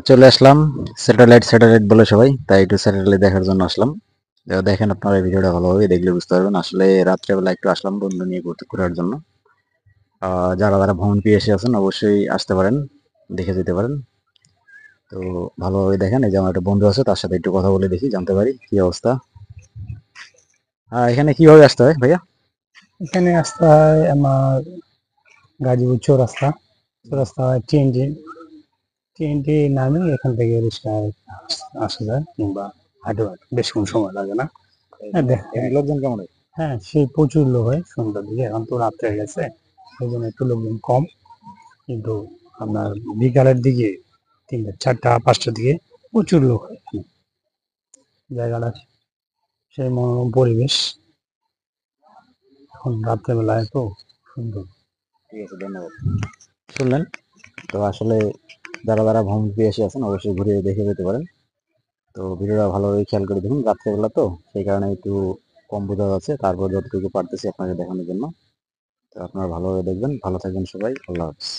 চলে আসলাম satellite satellite বলে সবাই, তাই একটু স্যাটেলাইট দেখার জন্য আসলাম। দেখেন আপনারা এই ভিডিওটা ভালোভাবে দেখলে বুঝতে পারবেন। আসলে রাত্রেবেলা একটু আসলাম বন্ধু নিয়ে ঘোরার জন্য। যারা যারা ভ্রমণ পিয়াসী আছেন অবশ্যই আসতে পারেন, দেখে যেতে পারেন। তো ভালোভাবে দেখেন। এই যে আমার একটা বন্ধু আছে, তার সাথে একটু কথা বলে দেখি, জানতে পারি কি অবস্থা। এখানে কিভাবে আসতে হয় ভাইয়া? এখানে আসতে হয় আমার গাজীপুর চৌরাস্তা। চৌরাস্তা হয় টিএনটি নামে এখান থেকে রিক্সায় আসা যায়, কিংবা হাঁটু বেশিক্ষণ সময় লাগে না। এখানে লোকজন কেমন হয়? হ্যাঁ, সেই প্রচুর লোক হয় সন্ধ্যার দিকে। এখন তো রাত্রে হয়ে গেছে, সেই জন্য একটু লোকজন কম। কিন্তু আপনার বিকালের দিকে 3টা 4টা 5টার দিকে প্রচুর লোক হয় এখানে। জায়গাটা সেই মনোরম পরিবেশ, এখন রাত্রেবেলায় তো সুন্দর। ঠিক আছে, ধন্যবাদ। শুনলেন তো? আসলে যারা যারা ভ্রমণ পিয়াসী আছেন অবশ্যই ঘুরে দেখে যেতে পারেন। তো ভিডিওটা ভালোভাবে খেয়াল করে দেখুন, রাত্রেবেলা তো সেই কারণে একটু কম বোঝা যাচ্ছে, তারপর যতটুকু পারতেছি আপনাকে দেখানোর জন্য। তো আপনারা ভালোভাবে দেখবেন। ভালো থাকবেন সবাই। আল্লাহ হাফেজ।